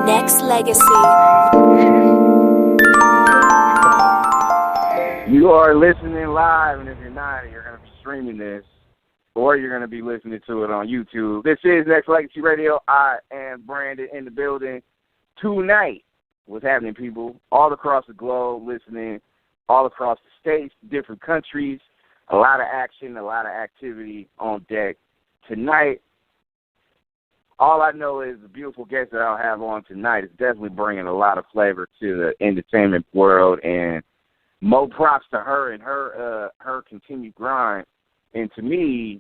Nexxlegacy. You are listening live, and if you're not, you're going to be streaming this, or you're going to be listening to it on YouTube. This is Nexxlegacy Radio. I am Brandon in the building tonight. What's happening, people? All across the globe, listening, all across the states, different countries. A lot of action, a lot of activity on deck tonight. All I know is the beautiful guest that I'll have on tonight is definitely bringing a lot of flavor to the entertainment world, and more props to her and her continued grind. And to me,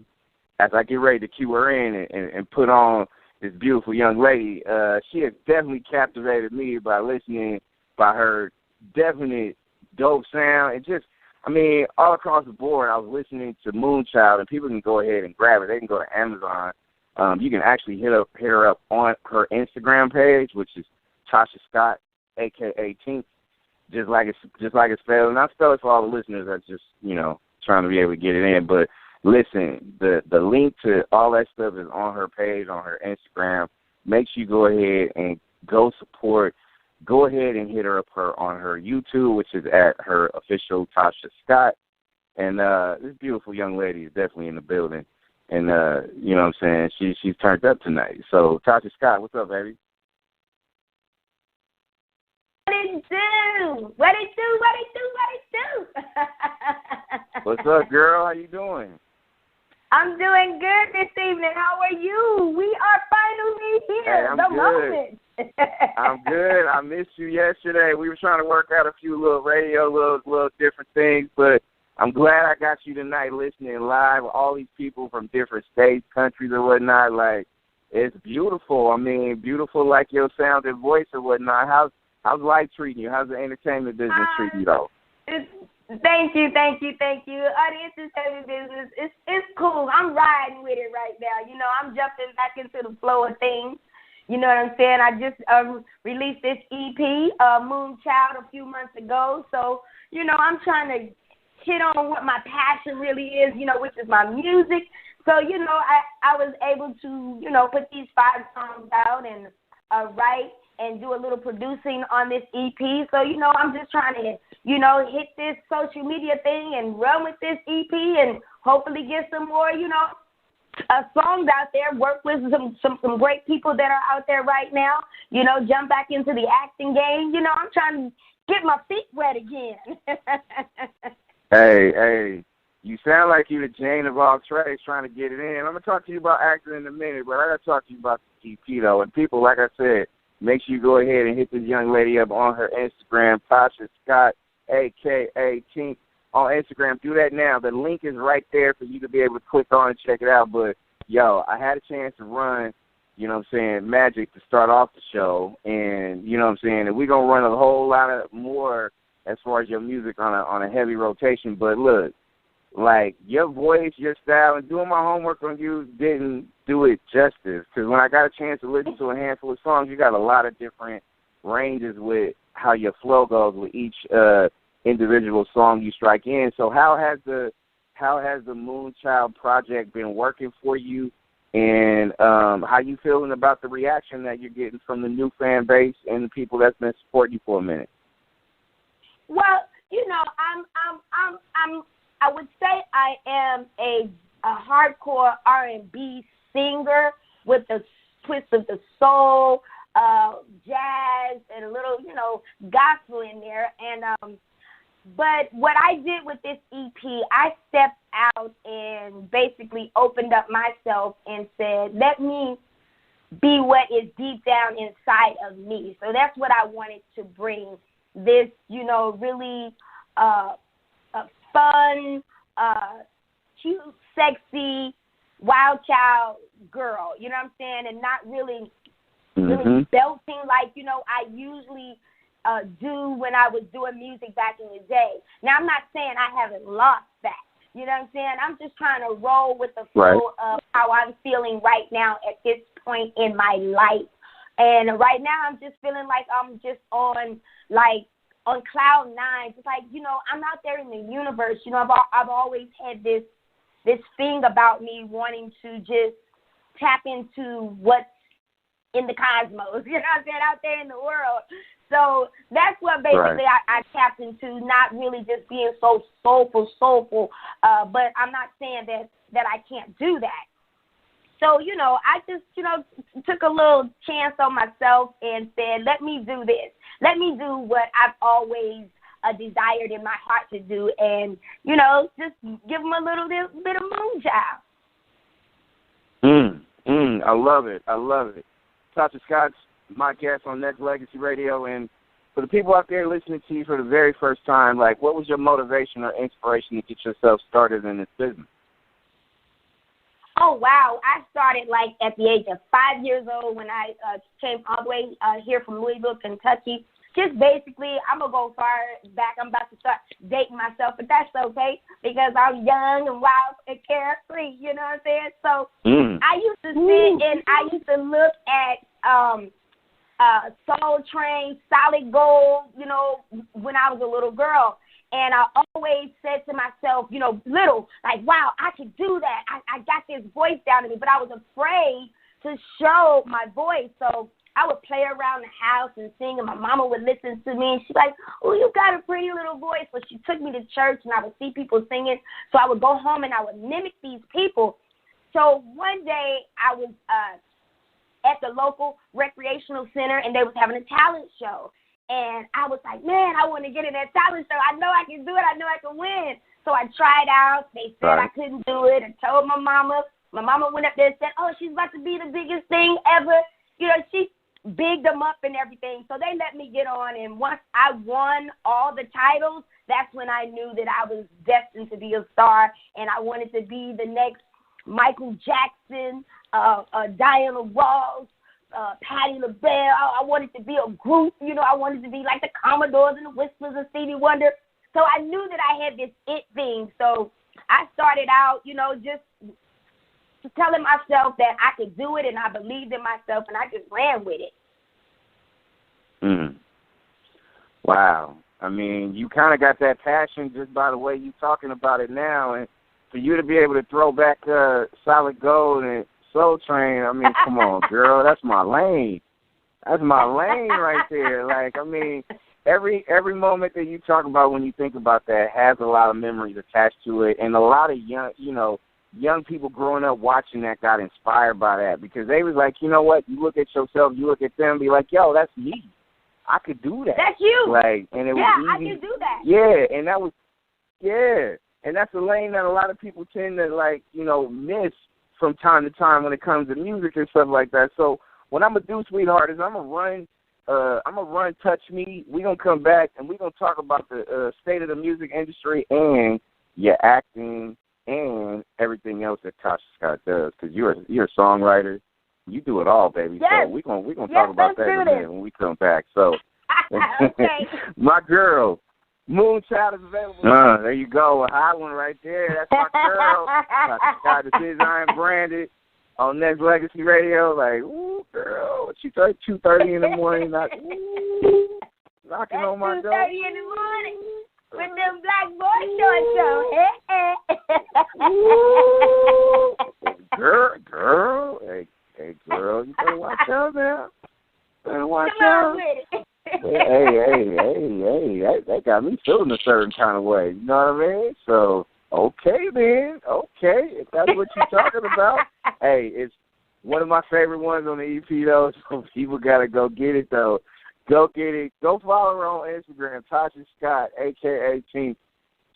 as I get ready to cue her in and put on this beautiful young lady, she has definitely captivated me by listening, by her definite dope sound, and just, I mean, all across the board, I was listening to Moonchild, and people can go ahead and grab it. They can go to Amazon. You can actually hit her up on her Instagram page, which is Tasha Scott, a.k.a. Tink, just like it's spelled. And I spell it for all the listeners that's just, trying to be able to get it in. But listen, the link to all that stuff is on her page, on her Instagram. Make sure you go ahead and go support. Go ahead and hit her up on her YouTube, which is at her official Tasha Scott. And this beautiful young lady is definitely in the building. And, you know what I'm saying, she's turned up tonight. So, Tasha Scott, what's up, baby? What it do? What it do? What's up, girl? How you doing? I'm doing good this evening. How are you? We are finally here. Hey, I'm the good. moment. I'm good. I missed you yesterday. We were trying to work out a few little radio, little different things, but I'm glad I got you tonight listening live with all these people from different states, countries, or whatnot. Like, it's beautiful. I mean, beautiful like your sound and voice or whatnot. How's life treating you? How's the entertainment business treating you, though? Thank you. The entertainment business, it's cool. I'm riding with it right now. I'm jumping back into the flow of things. You know what I'm saying? I just released this EP, Moonchild, a few months ago. So, I'm trying to hit on what my passion really is, which is my music. So, I was able to, put these 5 songs out and write and do a little producing on this EP. So, I'm just trying to, hit this social media thing and run with this EP and hopefully get some more, songs out there, work with some great people that are out there right now, jump back into the acting game. I'm trying to get my feet wet again. Hey, you sound like you're the Jane of all trades trying to get it in. I'm going to talk to you about acting in a minute, but I got to talk to you about the EP, though. And people, like I said, make sure you go ahead and hit this young lady up on her Instagram, Tasha Scott, a.k.a. Tink, on Instagram. Do that now. The link is right there for you to be able to click on and check it out. But, I had a chance to run, magic to start off the show. And, and we're going to run a whole lot of more as far as your music on a heavy rotation. But look, like, your voice, your style, and doing my homework on you didn't do it justice. Because when I got a chance to listen to a handful of songs, you got a lot of different ranges with how your flow goes with each individual song you strike in. So how has the Moonchild project been working for you? And how you feeling about the reaction that you're getting from the new fan base and the people that's been supporting you for a minute? Well, I would say I am a hardcore R&B singer with a twist of the soul, jazz, and a little, gospel in there. And but what I did with this EP, I stepped out and basically opened up myself and said, let me be what is deep down inside of me. So that's what I wanted to bring. This, really fun, cute, sexy, wild child girl, you know what I'm saying? And not really belting like, I usually do when I was doing music back in the day. Now, I'm not saying I haven't lost that. You know what I'm saying? I'm just trying to roll with the flow of how I'm feeling right now at this point in my life. And right now, I'm just feeling like I'm just on cloud 9. It's like, I'm out there in the universe. I've always had this thing about me wanting to just tap into what's in the cosmos, you know what I'm saying, out there in the world. So that's what basically I tapped into, not really just being so soulful, but I'm not saying that I can't do that. So, you know, I just, you know, took a little chance on myself and said, let me do this. Let me do what I've always desired in my heart to do, and, you know, just give them a little bit of moonchild. I love it. I love it. Tasha Scott's my guest on Nexxlegacy Radio, and for the people out there listening to you for the very first time, like, what was your motivation or inspiration to get yourself started in this business? Oh, wow. I started, like, at the age of 5 years old when I came all the way here from Louisville, Kentucky. Just basically, I'm going to go far back. I'm about to start dating myself, but that's okay because I'm young and wild and carefree, you know what I'm saying? So I used to sit and I used to look at Soul Train, Solid Gold, you know, when I was a little girl. And I always said to myself, you know, like, wow, I could do that. I got this voice down in me, but I was afraid to show my voice. So I would play around the house and sing, and my mama would listen to me, and she's like, oh, you got a pretty little voice. But she took me to church, and I would see people singing. So I would go home, and I would mimic these people. So one day I was at the local recreational center, and they was having a talent show. And I was like, man, I want to get in that talent show. I know I can do it. I know I can win. So I tried out. They said I couldn't do it. I told my mama. My mama went up there and said, oh, she's about to be the biggest thing ever. You know, she bigged them up and everything. So they let me get on. And once I won all the titles, that's when I knew that I was destined to be a star. And I wanted to be the next Michael Jackson, Diana Ross, Patti LaBelle. I wanted to be a group, you know. I wanted to be like the Commodores and the Whistlers and Stevie Wonder. So I knew that I had this it thing. So I started out, you know, just telling myself that I could do it, and I believed in myself, and I just ran with it. Wow. I mean, you kind of got that passion just by the way you're talking about it now, and for you to be able to throw back Solid Gold and Soul Train, I mean, come on, girl, that's my lane. That's my lane right there. Like, I mean, every moment that you talk about when you think about that has a lot of memories attached to it, and a lot of young people growing up watching that got inspired by that because they was like, you know what, you look at yourself, you look at them, be like, yo, that's me. I could do that. That's you. Like, and it was easy. I could do that. Yeah, and that was, and that's a lane that a lot of people tend to, like, you know, miss from time to time when it comes to music and stuff like that. So what I'm gonna do, sweetheart, is I'm gonna run Touch Me. We're gonna come back and we're gonna talk about the state of the music industry and your acting and everything else that Tasha Scott does, because you're a songwriter. You do it all, baby. Yes. So we're gonna talk about that in a minute when we come back. So okay. My girl, Moonchild is available. There you go, a hot one right there. That's my girl. Tasha Scott, this is iambranded on Nexxlegacy Radio. Like, ooh, girl, she 2:30 in the morning, knocking on my door. 2:30 in the morning with them black boy shorts on. Girl, hey, girl, you better watch out now. Better watch out. Hey, that got me feeling a certain kind of way. You know what I mean? So, okay then. Okay, if that's what you're talking about. Hey, it's one of my favorite ones on the EP, though, so people got to go get it, though. Go get it. Go follow her on Instagram, Tasha Scott, a.k.a. Tink.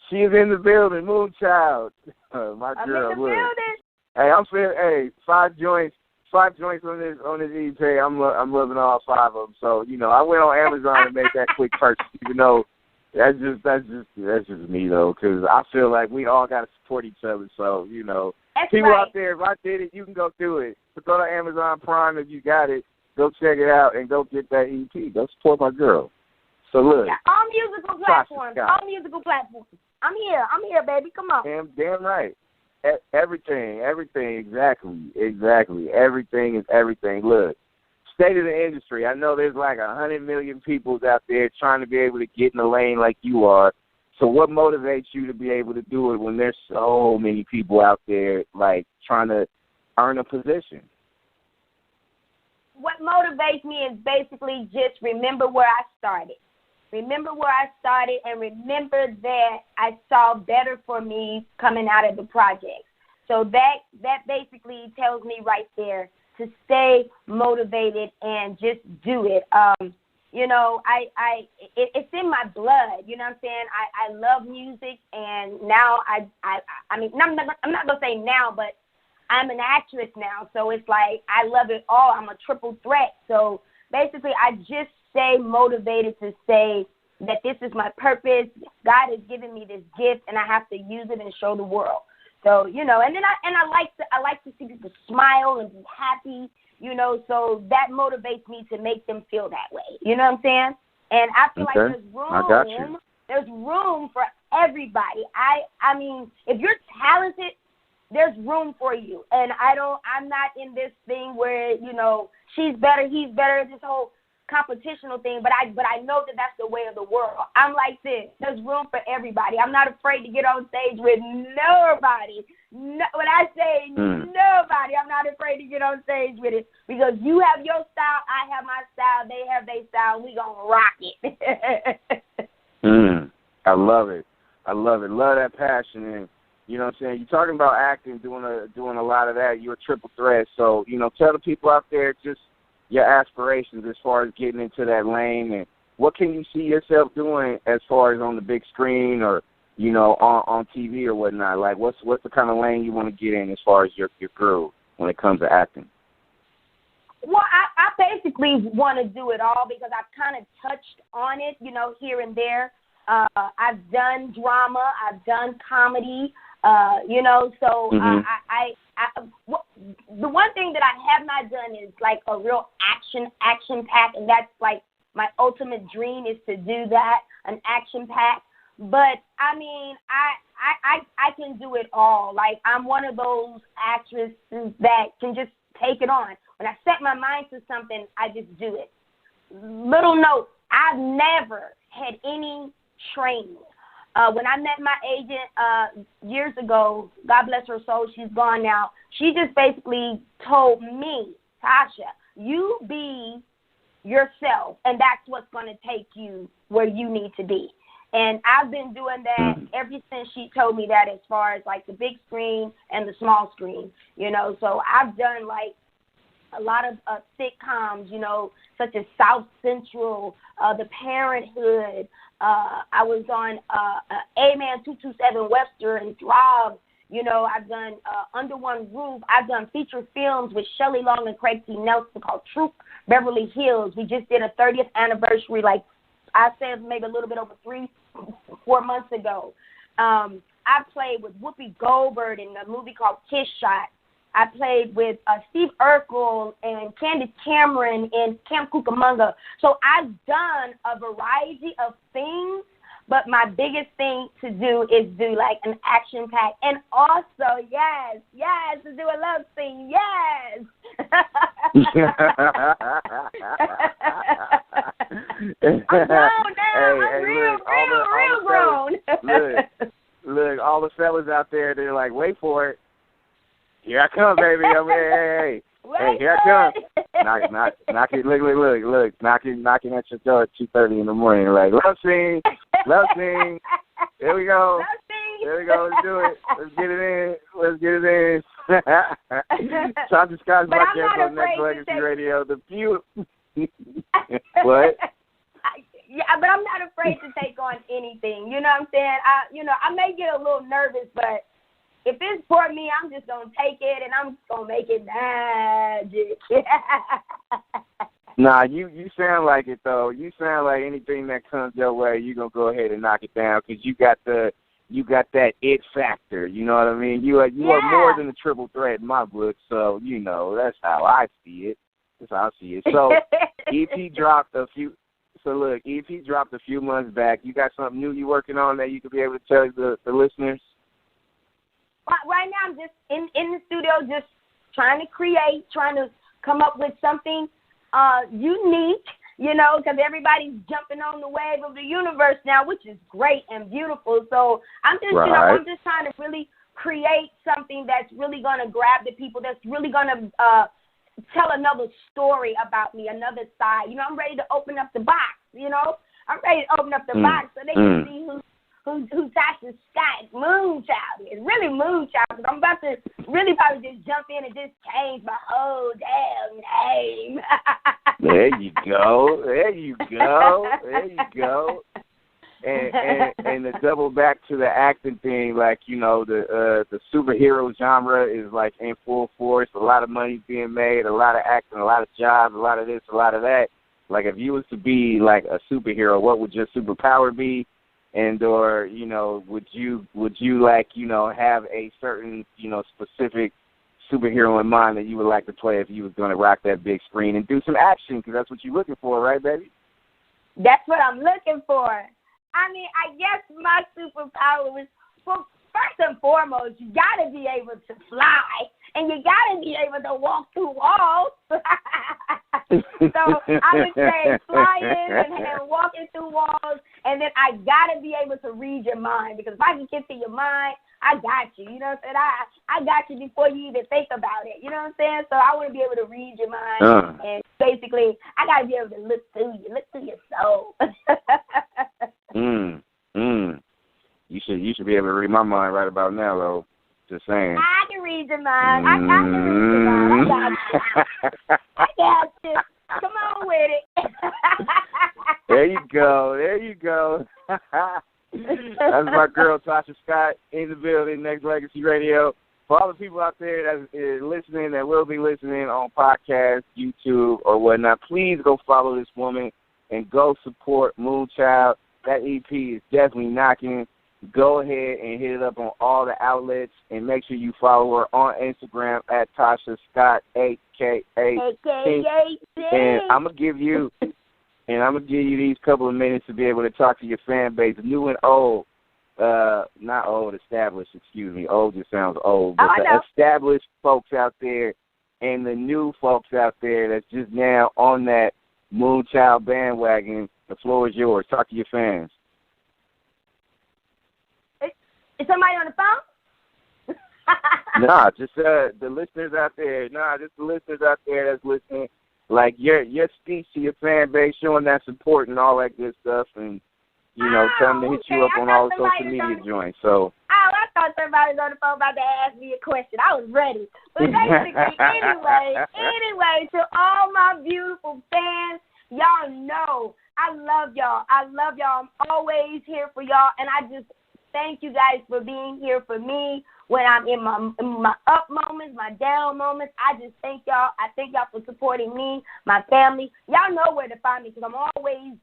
She is in the building, Moonchild. My girl, I'm in the building. Hey, I'm feeling, 5 joints on this EP. I'm loving all 5 of them. So, you know, I went on Amazon and made that quick purchase, even though that's just me, though, because I feel like we all got to support each other. So, you know, that's people right out there, if I did it, you can go do it. So go to Amazon Prime if you got it. Go check it out and go get that EP. Go support my girl. So, look. Yeah, all musical platforms. I'm here, baby. Come on. Damn right. Everything, exactly. Everything is everything. Look, state of the industry. I know there's like 100 million people out there trying to be able to get in the lane like you are. So what motivates you to be able to do it when there's so many people out there, like, trying to earn a position? What motivates me is basically just remember where I started. Remember where I started and remember that I saw better for me coming out of the project. So that basically tells me right there to stay motivated and just do it. You know, it's in my blood. You know what I'm saying? I love music, and now I mean, I'm not gonna say now, but I'm an actress now, so it's like I love it all. I'm a triple threat. So basically, I just stay motivated to say that this is my purpose. God has given me this gift, and I have to use it and show the world. So, you know, and then I like to see people smile and be happy, you know, so that motivates me to make them feel that way. You know what I'm saying? And I feel like there's room for everybody. I mean, if you're talented, there's room for you. And I'm not in this thing where, you know, she's better, he's better, this whole competitional thing, but I know that that's the way of the world. I'm like this. There's room for everybody. I'm not afraid to get on stage with nobody. No, when I say nobody, I'm not afraid to get on stage with it, because you have your style, I have my style, they have their style, we gonna rock it. I love it. Love that passion. And you know what I'm saying, you're talking about acting, doing a lot of that. You're a triple threat. So, you know, tell the people out there just your aspirations as far as getting into that lane, and what can you see yourself doing as far as on the big screen or, you know, on TV or whatnot? Like, what's the kind of lane you want to get in as far as your groove when it comes to acting? Well, I basically want to do it all, because I've kind of touched on it, you know, here and there. I've done drama, I've done comedy, you know, so the one thing that I have not done is like a real action pack, and that's like my ultimate dream is to do that, an action pack. But I mean, I can do it all. Like, I'm one of those actresses that can just take it on. When I set my mind to something, I just do it. Little note, I've never had any training. When I met my agent years ago, God bless her soul, she's gone now, she just basically told me, Tasha, you be yourself, and that's what's going to take you where you need to be. And I've been doing that ever since she told me that, as far as like the big screen and the small screen, you know. So I've done like a lot of sitcoms, you know, such as South Central, The Parenthood. I was on A-Man 227 Western, Thrive. You know, I've done Under One Roof. I've done feature films with Shelley Long and Craig T. Nelson called Troop Beverly Hills. We just did a 30th anniversary, like I said, maybe a little bit over 3-4 months ago. I played with Whoopi Goldberg in a movie called Kiss Shot. I played with Steve Urkel and Candace Cameron in Camp Cucamonga. So I've done a variety of things, but my biggest thing to do is do like an action pack. And also, yes, to do a love scene, yes. I'm grown now. I'm real grown. Look, all the fellas out there, they're like, wait for it. Here I come, baby. Hey, here I come. Knock it, look, knocking at your door at 2:30 in the morning. Like, love scene. There we go. Let's do it. Let's get it in. Tasha Scott is my guest on Nexxlegacy Radio. What? Yeah, but I'm not afraid to take on anything. You know what I'm saying? I may get a little nervous, but if it's for me, I'm just going to take it, and I'm just going to make it magic. Nah, you sound like it, though. You sound like anything that comes your way, you're going to go ahead and knock it down, because you got that it factor. You know what I mean? You are more than a triple threat in my book, so, you know, that's how I see it. So EP dropped a few months back. You got something new you working on that you could be able to tell the listeners? Right now, I'm just in the studio, just trying to come up with something unique, you know, because everybody's jumping on the wave of the universe now, which is great and beautiful. So I'm just, I'm just trying to really create something that's really going to grab the people, that's really going to tell another story about me, another side. You know, I'm ready to open up the box, you know. I'm ready to open up the box so they can see who Tasha Scott Moonchild is. Really Moonchild, because I'm about to really probably just jump in and just change my whole damn name. There you go. There you go. There you go. And to double back to the acting thing, like, you know, the superhero genre is like in full force. A lot of money being made, a lot of acting, a lot of jobs, a lot of this, a lot of that. Like, if you was to be like a superhero, what would your superpower be? And or, you know, would you like, you know, have a certain, you know, specific superhero in mind that you would like to play if you was going to rock that big screen and do some action? Because that's what you're looking for, right, baby? That's what I'm looking for. I mean, I guess my superpower is, well, first and foremost, you got to be able to fly, and you got to be able to walk through walls. So I would say flying and walking through walls, and then I got to be able to read your mind, because if I can get to your mind, I got you. You know what I'm saying? I got you before you even think about it. You know what I'm saying? So I want to be able to read your mind, and basically I got to be able to look through your soul. You should be able to read my mind right about now, though. Just saying. I can read your mind. I can read your mind. I got you. Come on with it. There you go. There you go. That's my girl, Tasha Scott, in the building, Nexxlegacy Radio. For all the people out there that is listening, that will be listening on podcast, YouTube, or whatnot, please go follow this woman and go support Moonchild. That EP is definitely knocking. Go ahead and hit it up on all the outlets, and make sure you follow her on Instagram at Tasha Scott, a.k.a. And I'm gonna give you these couple of minutes to be able to talk to your fan base, new and old. Not old, established, excuse me. Old just sounds old. But the established folks out there and the new folks out there that's just now on that Moonchild bandwagon, the floor is yours. Talk to your fans. Is somebody on the phone? Nah, just the listeners out there. Nah, just the listeners out there that's listening. Like your speech to your fan base, showing that support and all that good stuff, and you know, tell them to hit you up on all the social media joints. So. I thought somebody was on the phone about to ask me a question. I was ready. But basically, anyway, to all my beautiful fans, y'all know I love y'all. I love y'all. I'm always here for y'all, and I just thank you guys for being here for me when I'm in my up moments, my down moments. I just thank y'all. I thank y'all for supporting me, my family. Y'all know where to find me, because I'm always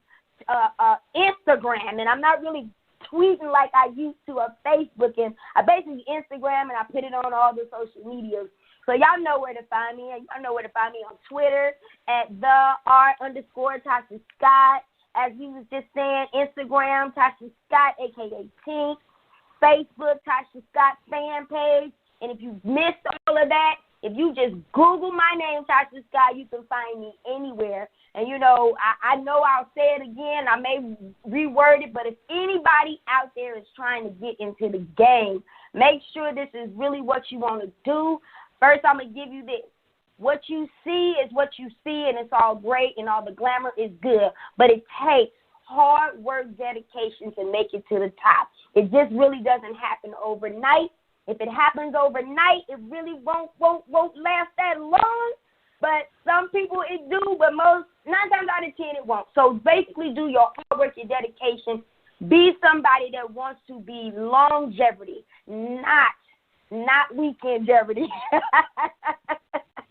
Instagram, and I'm not really tweeting like I used to, or Facebook, and I basically Instagram, and I put it on all the social medias. So y'all know where to find me. Y'all know where to find me on Twitter at @the_Tasha Scott. As we was just saying, Instagram, Tasha Scott, a.k.a. Tink. Facebook, Tasha Scott fan page. And if you missed all of that, if you just Google my name, Tasha Scott, you can find me anywhere. And, you know, I know I'll say it again. I may reword it, but if anybody out there is trying to get into the game, make sure this is really what you want to do. First, I'm going to give you this. What you see is what you see, and it's all great, and all the glamour is good. But it takes hard work, dedication to make it to the top. It just really doesn't happen overnight. If it happens overnight, it really won't last that long. But some people it do, but 9 times out of 10 it won't. So basically do your hard work, your dedication. Be somebody that wants to be longevity, not weekend jeopardy.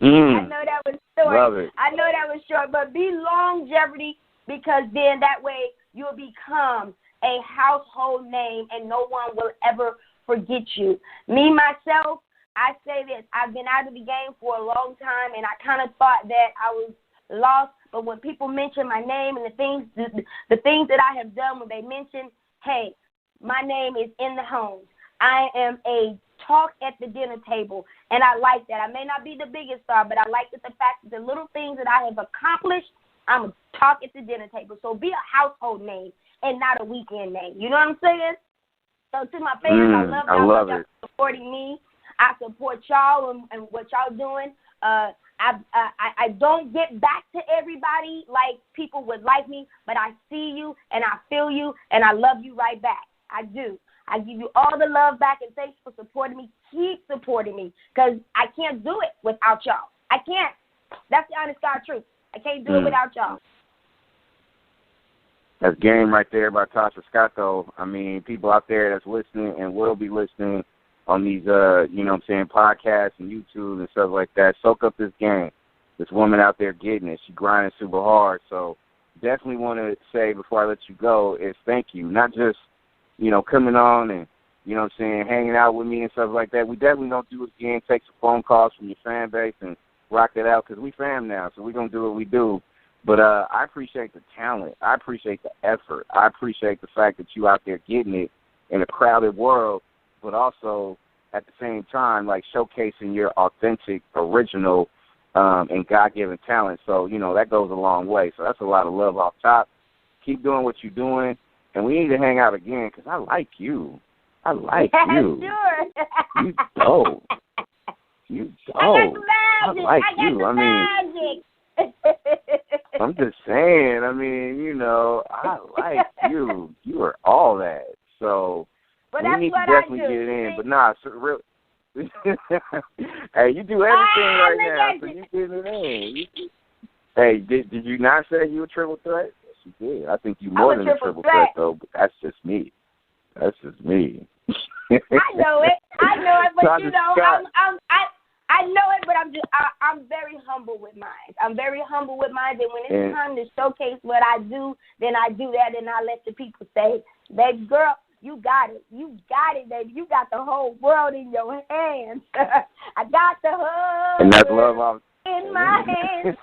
I know that was short. Love it. I know that was short, but be longevity, because then that way you'll become a household name and no one will ever forget you. Me, myself, I say this. I've been out of the game for a long time, and I kind of thought that I was lost. But when people mention my name and the things that I have done, when they mention, hey, my name is in the homes. I am a talk at the dinner table, and I like that. I may not be the biggest star, but I like the fact that the little things that I have accomplished, I'm a talk at the dinner table. So be a household name and not a weekend name. You know what I'm saying? So to my fans, I love y'all. Y'all supporting me. I support y'all and what y'all doing. I I don't get back to everybody like people would like me, but I see you and I feel you and I love you right back. I do. I give you all the love back and thanks for supporting me. Keep supporting me because I can't do it without y'all. I can't. That's the honest God truth. I can't do it without y'all. That's game right there by Tasha Scott, though. I mean, people out there that's listening and will be listening on these, podcasts and YouTube and stuff like that, soak up this game. This woman out there getting it. She grinding super hard. So definitely want to say before I let you go is thank you. Not just, coming on and, hanging out with me and stuff like that. We definitely don't do it again. Take some phone calls from your fan base and rock it out because we fam now. So we're going to do what we do. But I appreciate the talent. I appreciate the effort. I appreciate the fact that you out there getting it in a crowded world, but also at the same time, like showcasing your authentic, original, and God-given talent. So, that goes a long way. So that's a lot of love off top. Keep doing what you're doing, and we need to hang out again because I like you. I like you. Sure. You dope. You dope. I like you. I mean, I'm just saying, I like you. You are all that. So but we need to definitely get it in. But nah, hey, you do everything right now, so you get it in. Hey, did you not say you were a triple threat? Yes, you did. I think you more than a triple threat, though. But that's just me. That's just me. I know it, but I know it, but I'm very humble with mine. I'm very humble with mine, and when it's time to showcase what I do, then I do that, and I let the people say, baby girl, you got it. You got it, baby. You got the whole world in your hands. I got the whole and that's love off in my hands.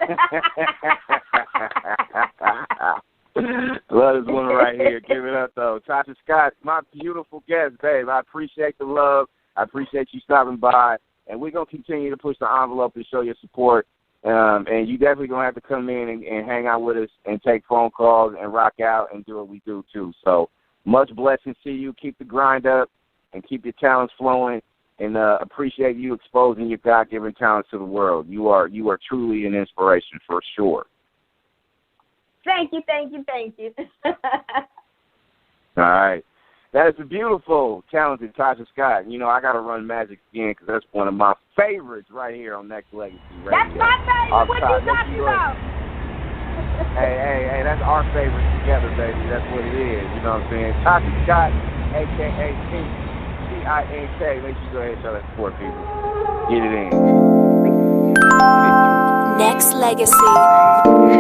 Love this woman right here. Give it up, though. Tasha Scott, my beautiful guest, babe. I appreciate the love. I appreciate you stopping by. And we're going to continue to push the envelope and show your support. And you definitely going to have to come in and hang out with us and take phone calls and rock out and do what we do, too. So much blessings to you. Keep the grind up and keep your talents flowing. And appreciate you exposing your God-given talents to the world. You are truly an inspiration for sure. Thank you. All right. That is a beautiful, talented Tasha Scott. I got to run Magic again because that's one of my favorites right here on Nexxlegacy Radio. That's my favorite. What you talking about? Hey, that's our favorite together, baby. That's what it is. You know what I'm saying? Tasha Scott, a.k.a. T-I-N-K. Make sure you go ahead and show that support, people. Get it in. Nexxlegacy.